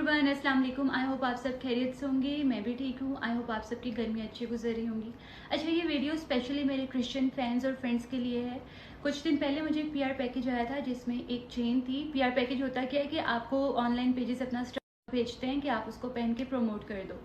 Everyone, अस्सलाम वालेकुम। I hope आप सब खैरियत से होंगे। मैं भी ठीक हूँ। आई होप आप सबकी गर्मी अच्छी गुजर रही होंगी। अच्छा, ये वीडियो स्पेशली मेरे क्रिश्चियन फैंस और फ्रेंड्स के लिए है। कुछ दिन पहले मुझे एक पीआर पैकेज आया था जिसमें एक चेन थी। पीआर पैकेज होता क्या है कि आपको ऑनलाइन पेजेस अपना स्टॉक भेजते हैं कि आप उसको पहन के प्रमोट कर दो।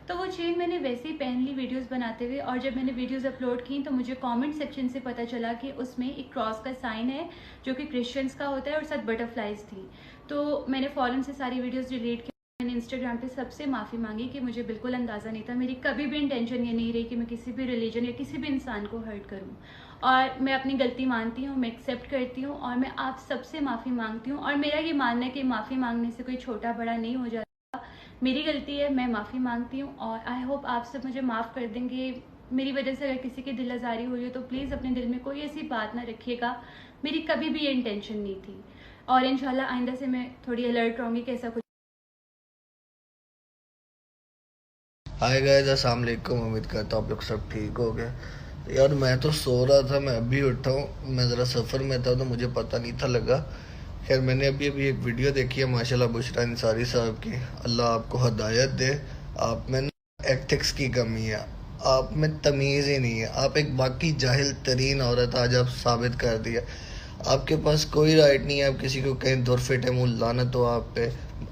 तो वो चेन मैंने वैसे ही पहन ली वीडियोस बनाते हुए, और जब मैंने वीडियोस अपलोड की तो मुझे कमेंट सेक्शन से पता चला कि उसमें एक क्रॉस का साइन है जो कि क्रिश्चियंस का होता है और साथ बटरफ्लाइज थी। तो मैंने फ़ौरन से सारी वीडियोस डिलीट की। मैंने इंस्टाग्राम पे सबसे माफ़ी मांगी कि मुझे बिल्कुल अंदाज़ा नहीं था, मेरी कभी भी इंटेंशन ये नहीं रही कि मैं किसी भी रिलीजन या किसी भी इंसान को हर्ट करूं। और मैं अपनी गलती मानती हूँ, मैं एक्सेप्ट करती हूँ और मैं आप सबसे माफ़ी मांगती हूँ। और मेरा ये मानना है कि माफ़ी मांगने से कोई छोटा बड़ा नहीं हो जाता। मेरी गलती है, मैं माफ़ी मांगती हूँ और आई होप आप सब मुझे माफ़ कर देंगे। मेरी वजह से अगर किसी की दिल आज़ारी हुई हो तो प्लीज़ अपने दिल में कोई ऐसी बात ना रखिएगा। मेरी कभी भी ये इंटेंशन नहीं थी और इंशाल्लाह आइंदा से मैं थोड़ी अलर्ट रहूँगी कि ऐसा कुछ। हाय गाइस, अस्सलाम वालेकुम। उम्मीद करता हूँ आप लोग सब ठीक हो गए। यार मैं तो सो रहा था, मैं अभी उठा हूँ। मैं ज़रा सफ़र में था तो मुझे पता नहीं था लगा। खैर मैंने अभी अभी एक वीडियो देखी है माशाल्लाह बुशरा अंसारी साहब की। अल्लाह आपको हदायत दे। आप में ना एथिक्स की कमी है, आप में तमीज़ ही नहीं है। आप एक बाकी जाहिल तरीन औरत आज आप साबित कर दिया। आपके पास कोई राइट नहीं है आप किसी को कहीं दुर फिटे मुँह लानत हो आप पे।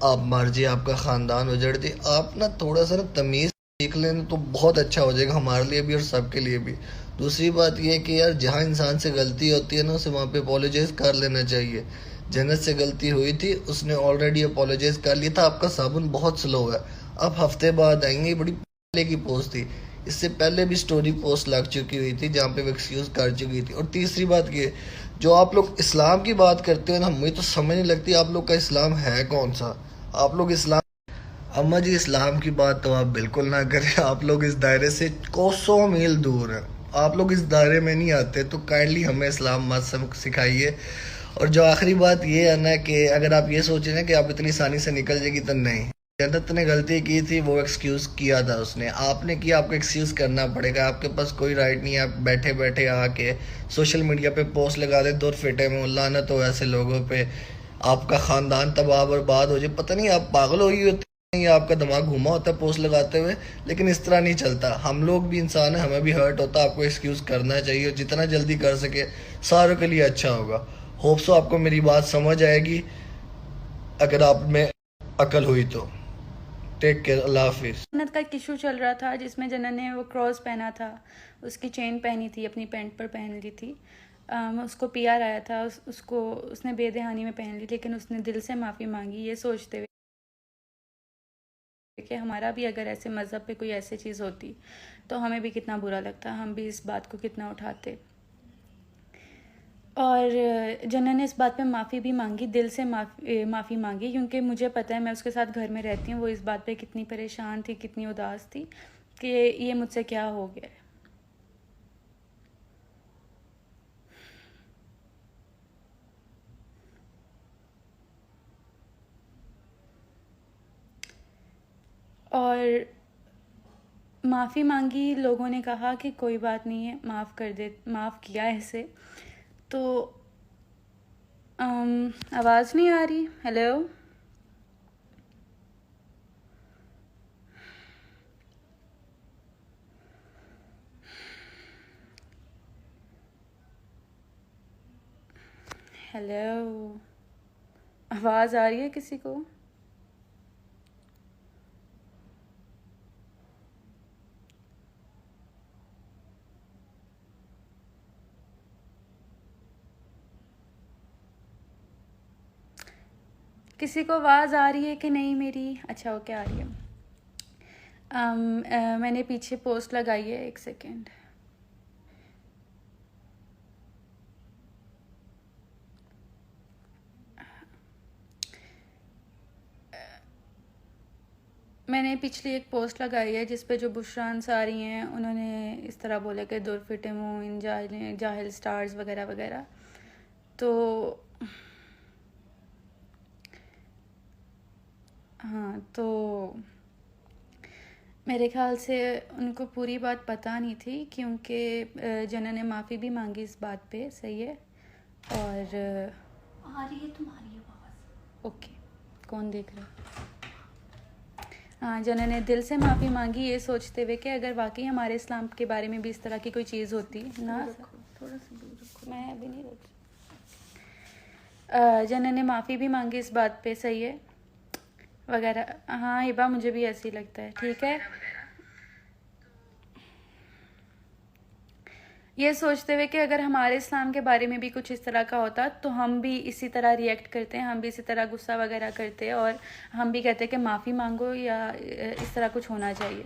आप मर जाइए, आपका ख़ानदान उजड़ जाए। आप ना थोड़ा सा ना तमीज़ सीख लें तो बहुत अच्छा हो जाएगा हमारे लिए भी और सबके लिए भी। दूसरी बात यह है कि यार जहाँ इंसान से गलती होती है ना उसे वहाँ पे अपोलोजाइज कर लेना चाहिए। जन्नत से गलती हुई थी, उसने ऑलरेडी अपोलोजाइज कर लिया था। आपका साबुन बहुत स्लो है, आप हफ्ते बाद आएंगे। बड़ी पहले की पोस्ट थी, इससे पहले भी स्टोरी पोस्ट लग चुकी हुई थी जहाँ पे वो एक्सक्यूज कर चुकी थी। और तीसरी बात ये, जो आप लोग इस्लाम की बात करते हो ना, मुझे तो समझ नहीं लगती आप लोग का इस्लाम है कौन सा। आप लोग इस्लाम, अम्मा जी इस्लाम की बात तो आप बिल्कुल ना करें। आप लोग इस दायरे से कोसों मील दूर हैं। आप लोग इस दायरे में नहीं आते तो काइंडली हमें इस्लाम मत सिखाइए। और जो आखिरी बात ये है ना कि अगर आप ये सोचें ना कि आप इतनी आसानी से निकल जाएगी तो नहीं। जन्नत ने गलती की थी, वो एक्सक्यूज किया था उसने, आपने किया, आपको एक्सक्यूज करना पड़ेगा। आपके पास कोई राइट नहीं है आप बैठे बैठे आके सोशल मीडिया पे पोस्ट लगा दे दूर फिटे में लानत तो ऐसे लोगों पे। आपका खानदान तबाह बर्बाद हो जाए। पता नहीं आप पागल हो गई होती, या आपका दिमाग घुमा होता है पोस्ट लगाते हुए। लेकिन इस तरह नहीं चलता, हम लोग भी इंसान हैं, हमें भी हर्ट होता है। आपको एक्सक्यूज करना चाहिए और जितना जल्दी कर सके सारों के लिए अच्छा होगा। होप सो आपको मेरी बात समझ आएगी अगर आप में अकल हुई तो। टेक केयर, अल्लाह हाफिज। जन्नत का एक इशू चल रहा था जिसमें जन्नत ने वो क्रॉस पहना था, उसकी चेन पहनी थी, अपनी पैंट पर पहन ली थी। उसको पीआर आया था, उसको उसने बेदहानी में पहन ली, लेकिन उसने दिल से माफ़ी मांगी ये सोचते हुए कि हमारा भी अगर ऐसे मज़हब पे कोई ऐसी चीज़ होती तो हमें भी कितना बुरा लगता, हम भी इस बात को कितना उठाते। और जन्नत ने इस बात पे माफ़ी भी मांगी, दिल से माफ़ी मांगी, क्योंकि मुझे पता है, मैं उसके साथ घर में रहती हूँ, वो इस बात पे कितनी परेशान थी, कितनी उदास थी कि ये मुझसे क्या हो गया। और माफ़ी मांगी, लोगों ने कहा कि कोई बात नहीं है, माफ़ कर दे, माफ़ किया ऐसे। तो आवाज़ नहीं आ रही? हेलो, हेलो, आवाज़ आ रही है किसी को? किसी को आवाज़ आ रही है कि नहीं मेरी? अच्छा, ओके, आ रही है। मैंने पीछे पोस्ट लगाई है, एक सेकेंड। मैंने पिछली एक पोस्ट लगाई है जिस पे जो बुशरा अंसारी हैं उन्होंने इस तरह बोला कि दूर फिटे मुँह इन जाहिल स्टार्स वगैरह वगैरह। तो हाँ, तो मेरे ख्याल से उनको पूरी बात पता नहीं थी, क्योंकि जना ने माफ़ी भी मांगी इस बात पे, सही है। और आ रही है तुम्हारी आवाज़? ओके, कौन देख रहा है? हाँ, जिन्होंने दिल से माफ़ी मांगी ये सोचते हुए कि अगर वाकई हमारे इस्लाम के बारे में भी इस तरह की कोई चीज़ होती ना, थोड़ा सा दूर रखो। मैं अभी नहीं रख, जिन्होंने माफ़ी भी मांगी इस बात पे, सही है वगैरह। हाँ हिबा, मुझे भी ऐसे ही लगता है। ठीक है, ये सोचते हुए कि अगर हमारे इस्लाम के बारे में भी कुछ इस तरह का होता तो हम भी इसी तरह रिएक्ट करते हैं, हम भी इसी तरह गुस्सा वगैरह करते हैं और हम भी कहते हैं कि माफ़ी मांगो या इस तरह कुछ होना चाहिए।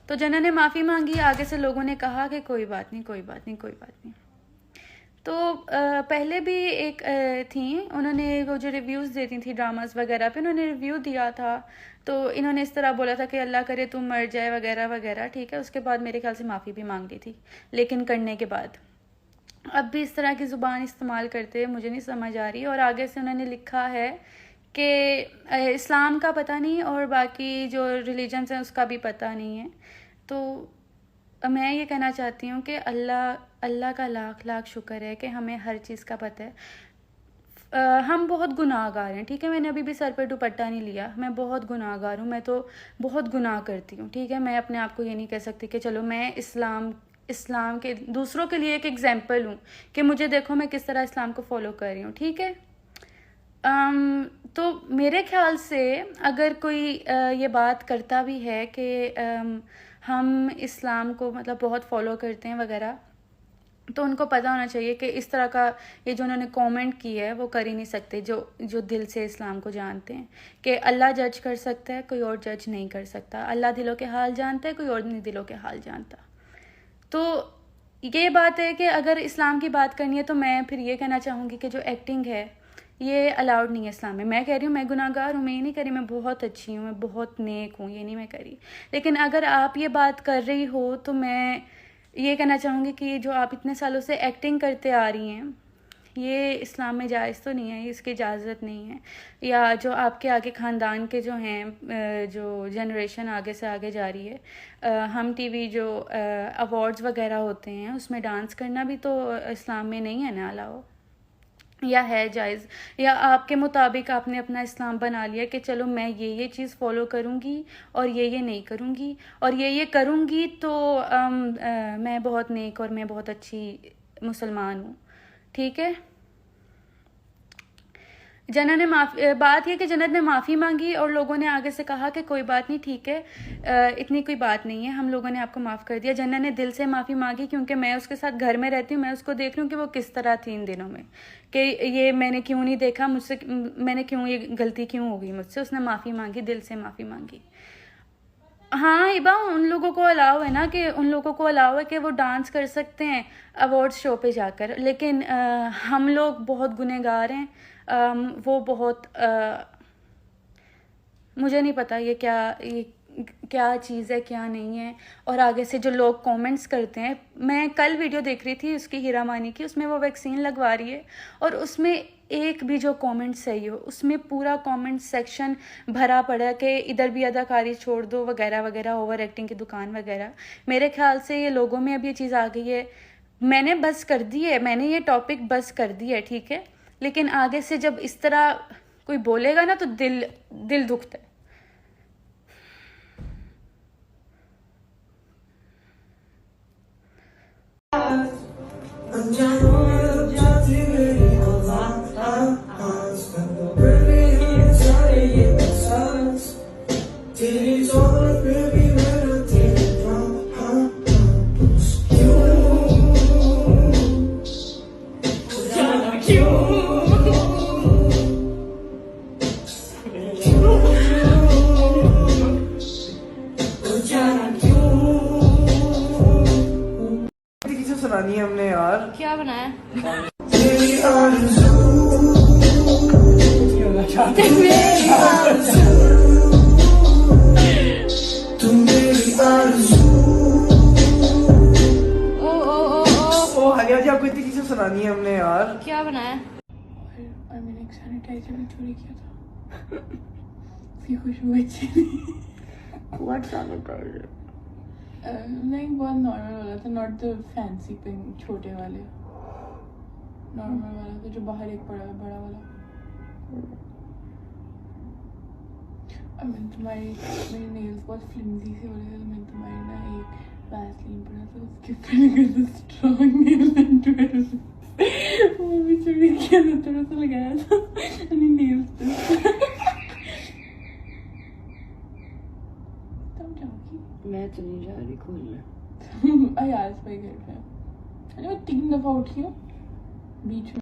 तो जिन्होंने माफ़ी मांगी, आगे से लोगों ने कहा कि कोई बात नहीं, कोई बात नहीं, कोई बात नहीं। तो पहले भी एक थी, उन्होंने वो जो रिव्यूज़ देती थी ड्रामास वगैरह पे, उन्होंने रिव्यू दिया था तो इन्होंने इस तरह बोला था कि अल्लाह करे तुम मर जाए वगैरह वगैरह। ठीक है, उसके बाद मेरे ख्याल से माफ़ी भी मांग ली थी, लेकिन करने के बाद अब भी इस तरह की ज़ुबान इस्तेमाल करते हैं, मुझे नहीं समझ आ रही। और आगे से उन्होंने लिखा है कि इस्लाम का पता नहीं और बाकी जो रिलीजन्स हैं उसका भी पता नहीं है। तो मैं ये कहना चाहती हूँ कि अल्लाह का लाख लाख शुक्र है कि हमें हर चीज़ का पता है। हम बहुत गुनाहगार हैं, ठीक है, मैंने अभी भी सर पर दुपट्टा नहीं लिया, मैं बहुत गुनाहगार हूँ, मैं तो बहुत गुनाह करती हूँ। ठीक है, मैं अपने आप को ये नहीं कह सकती कि चलो मैं इस्लाम के दूसरों के लिए एक एग्जाम्पल हूँ कि मुझे देखो मैं किस तरह इस्लाम को फॉलो कर रही हूँ। ठीक है, तो मेरे ख्याल से अगर कोई ये बात करता भी है कि हम इस्लाम को मतलब बहुत फॉलो करते हैं वगैरह, तो उनको पता होना चाहिए कि इस तरह का ये जो उन्होंने कमेंट की है वो कर ही नहीं सकते, जो दिल से इस्लाम को जानते हैं कि अल्लाह जज कर सकता है, कोई और जज नहीं कर सकता। अल्लाह दिलों के हाल जानता है, कोई और नहीं दिलों के हाल जानता। तो ये बात है कि अगर इस्लाम की बात करनी है तो मैं फिर ये कहना चाहूँगी कि जो एक्टिंग है ये अलाउड नहीं है इस्लाम में। मैं कह रही हूँ मैं गुनाहगार हूँ, मैं ये नहीं करी मैं बहुत अच्छी हूँ, मैं बहुत नेक हूँ, ये नहीं मैं करी। लेकिन अगर आप ये बात कर रही हो तो मैं ये कहना चाहूँगी कि जो आप इतने सालों से एक्टिंग करते आ रही हैं ये इस्लाम में जायज़ तो नहीं है, इसकी इजाज़त नहीं है। या जो आपके आगे ख़ानदान के जो हैं, जो जनरेशन आगे से आगे जा रही है, हम टीवी जो अवार्ड्स वगैरह होते हैं उसमें डांस करना भी तो इस्लाम में नहीं है ना अलाउ, या है जायज़, या आपके मुताबिक आपने अपना इस्लाम बना लिया कि चलो मैं ये चीज़ फॉलो करूँगी और ये नहीं करूँगी और ये करूँगी तो मैं बहुत नेक और मैं बहुत अच्छी मुसलमान हूँ। ठीक है, जन्नत ने बात यह कि जन्नत ने माफ़ी मांगी और लोगों ने आगे से कहा कि कोई बात नहीं, ठीक है, इतनी कोई बात नहीं है, हम लोगों ने आपको माफ़ कर दिया। जन्नत ने दिल से माफ़ी मांगी क्योंकि मैं उसके साथ घर में रहती हूँ, मैं उसको देख रही हूँ कि वो किस तरह थी इन दिनों में, कि ये मैंने क्यों नहीं देखा, मैंने क्यों ये गलती क्यों हो गई मुझसे। उसने माफ़ी मांगी, दिल से माफ़ी मांगी। हाँ हिबा, उन लोगों को अलाउ है ना, कि उन लोगों को अलाउ है कि वो डांस कर सकते हैं अवार्ड्स शो पे जाकर, लेकिन हम लोग बहुत गुनहगार हैं। वो बहुत मुझे नहीं पता ये क्या चीज़ है क्या नहीं है। और आगे से जो लोग कमेंट्स करते हैं, मैं कल वीडियो देख रही थी उसकी, हीरा मानी की, उसमें वो वैक्सीन लगवा रही है और उसमें एक भी जो कमेंट सही हो, उसमें पूरा कमेंट सेक्शन भरा पड़ा कि इधर भी अदाकारी छोड़ दो वगैरह वगैरह, ओवर एक्टिंग की दुकान वगैरह। मेरे ख्याल से ये लोगों में अब ये चीज़ आ गई है, मैंने बस कर दी है, मैंने ये टॉपिक बस कर दी है, ठीक है, लेकिन आगे से जब इस तरह कोई बोलेगा ना तो दिल दुखता है। सुनानी है हमने यार, क्या बनाया? हालिया जी आपको इतनी चीजें सुनानी है हमने यार। क्या बनाया? मैंने एक सैनिटाइजर भी चोरी किया था। उसकी खुशबू अच्छी नहीं। What sanitiser? नहीं, बहुत नॉर्मल वाला था, नॉट द फैंसी पिंक, छोटे वाले, नॉर्मल वाला था जो बाहर एक पड़ा है, बड़ा वाला। मैंने तुम्हारी मेरे नेल्स बहुत फ्लिमजी से हो रहे थे, तो मैंने तुम्हारी ना एक वैसलीन पड़ा था, उसके ऊपर लगा था स्ट्रॉन्ग नेल पेंट, वो भी चुड़ी किया था, थोड़ा सा लगाया था अपनी नेल्स पे। तब जाओगी? मैं तो नहीं जा रही खोलने। अयाज भाई घर पे, अरे मैं 3 दफा उठी हूँ बीच में।